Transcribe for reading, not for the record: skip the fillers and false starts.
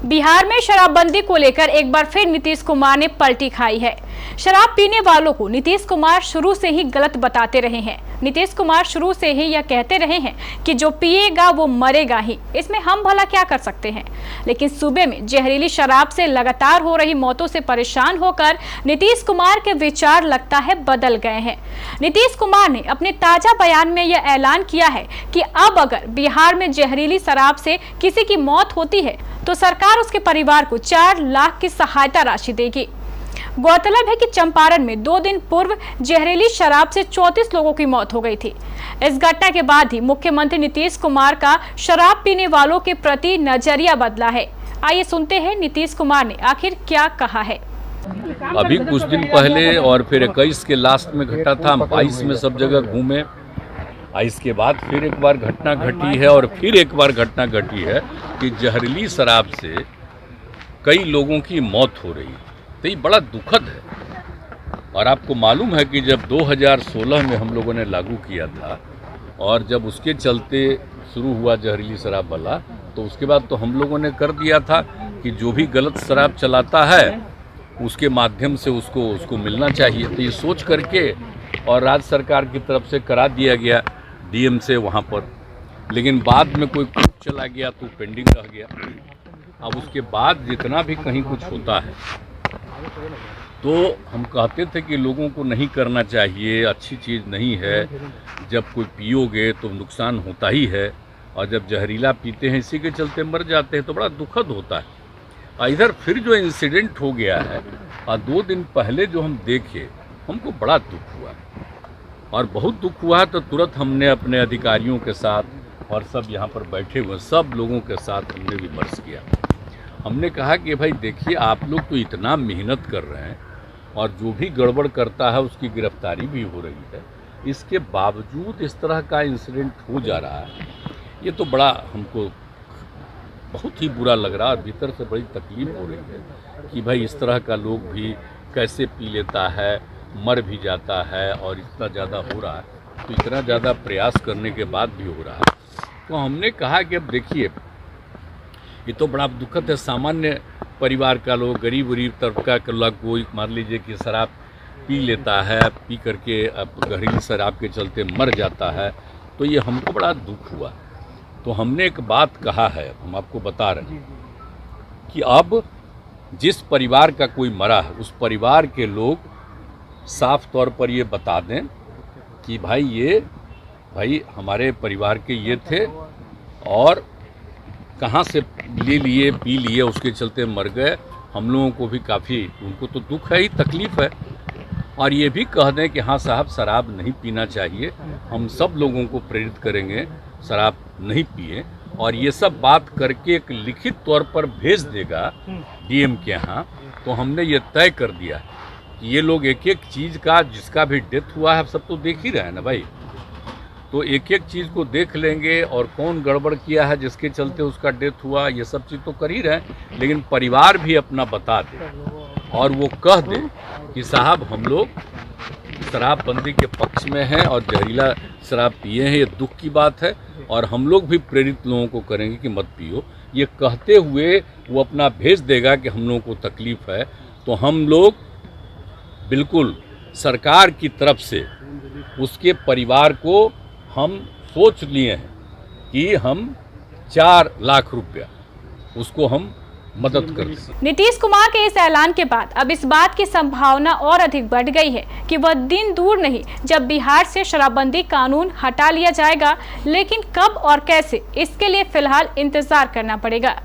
बिहार में शराबबंदी को लेकर एक बार फिर नीतीश कुमार ने पलटी खाई है। शराब पीने वालों को नीतीश कुमार शुरू से ही गलत बताते रहे हैं। नीतीश कुमार शुरू से ही यह कहते रहे हैं कि जो पिएगा वो मरेगा ही, इसमें हम भला क्या कर सकते हैं। लेकिन सूबे में जहरीली शराब से लगातार हो रही मौतों से परेशान होकर नीतीश कुमार के विचार लगता है बदल गए हैं। नीतीश कुमार ने अपने ताजा बयान में यह ऐलान किया है कि अब अगर बिहार में जहरीली शराब से किसी की मौत होती है तो सरकार उसके परिवार को 4 लाख की सहायता राशि देगी। गौरतलब है कि चंपारण में 2 दिन पूर्व जहरीली शराब से 34 लोगों की मौत हो गई थी। इस घटना के बाद ही मुख्यमंत्री नीतीश कुमार का शराब पीने वालों के प्रति नजरिया बदला है। आइए सुनते हैं नीतीश कुमार ने आखिर क्या कहा है। अभी कुछ दिन पहले और फिर 21 के लास्ट में घटा था, हम 22 में सब जगह घूमे। इसके बाद फिर एक बार घटना घटी है और फिर एक बार घटना घटी है कि जहरीली शराब से कई लोगों की मौत हो रही है। तो ये बड़ा दुखद है। और आपको मालूम है कि जब 2016 में हम लोगों ने लागू किया था और जब उसके चलते शुरू हुआ जहरीली शराब वाला, तो उसके बाद तो हम लोगों ने कर दिया था कि जो भी गलत शराब चलाता है उसके माध्यम से उसको मिलना चाहिए। तो ये सोच करके और राज्य सरकार की तरफ से करा दिया गया डीएम से वहाँ पर, लेकिन बाद में कोई कुछ चला गया तो पेंडिंग रह गया। अब उसके बाद जितना भी कहीं कुछ होता है तो हम कहते थे कि लोगों को नहीं करना चाहिए, अच्छी चीज़ नहीं है। जब कोई पियोगे तो नुकसान होता ही है, और जब जहरीला पीते हैं इसी के चलते मर जाते हैं तो बड़ा दुखद होता है। इधर फिर जो इंसिडेंट हो गया है और 2 दिन पहले जो हम देखे, हमको बड़ा दुख हुआ और बहुत दुख हुआ। तो तुरंत हमने अपने अधिकारियों के साथ और सब यहाँ पर बैठे हुए सब लोगों के साथ हमने विमर्श किया। हमने कहा कि भाई देखिए, आप लोग तो इतना मेहनत कर रहे हैं और जो भी गड़बड़ करता है उसकी गिरफ्तारी भी हो रही है, इसके बावजूद इस तरह का इंसिडेंट हो जा रहा है। ये तो बड़ा हमको बहुत ही बुरा लग रहा है और भीतर से बड़ी तकलीफ हो रही है कि भाई इस तरह का लोग भी कैसे पी लेता है, मर भी जाता है और इतना ज़्यादा हो रहा है। तो इतना ज़्यादा प्रयास करने के बाद भी हो रहा है। तो हमने कहा कि अब देखिए, ये तो बड़ा दुखद है। सामान्य परिवार का लोग, गरीब तबका का लोग, कोई मान लीजिए कि शराब पी लेता है, पी करके अब जहरीली शराब के चलते मर जाता है, तो ये हमको बड़ा दुख हुआ। तो हमने एक बात कहा है, हम आपको बता रहे हैं कि अब जिस परिवार का कोई मरा है उस परिवार के लोग साफ तौर पर ये बता दें कि भाई हमारे परिवार के ये थे और कहाँ से ले लिए, पी लिए, उसके चलते मर गए। हम लोगों को भी काफ़ी, उनको तो दुख है ही, तकलीफ़ है। और ये भी कह दें कि हाँ साहब, शराब नहीं पीना चाहिए, हम सब लोगों को प्रेरित करेंगे शराब नहीं पिए। और ये सब बात करके एक लिखित तौर पर भेज देगा डीएम के यहाँ। तो हमने ये तय कर दिया कि ये लोग एक एक चीज़ का, जिसका भी डेथ हुआ है, सब तो देख ही रहे हैं ना भाई, तो एक एक चीज़ को देख लेंगे और कौन गड़बड़ किया है जिसके चलते उसका डेथ हुआ, ये सब चीज़ तो कर ही रहे हैं। लेकिन परिवार भी अपना बता दे और वो कह दे कि साहब हम लोग शराबबंदी के पक्ष में हैं और जहरीला शराब पिए हैं, ये दुख की बात है। और हम लोग भी प्रेरित लोगों को करेंगे कि मत पियो। ये कहते हुए वो अपना भेज देगा कि हम लोगों को तकलीफ़ है। तो हम लोग बिल्कुल सरकार की तरफ से उसके परिवार को हम सोच लिए हैं कि हम 4 लाख रुपया उसको हम मदद कर दें। नीतीश कुमार के इस ऐलान के बाद अब इस बात की संभावना और अधिक बढ़ गई है कि वह दिन दूर नहीं जब बिहार से शराबबंदी कानून हटा लिया जाएगा। लेकिन कब और कैसे, इसके लिए फिलहाल इंतजार करना पड़ेगा।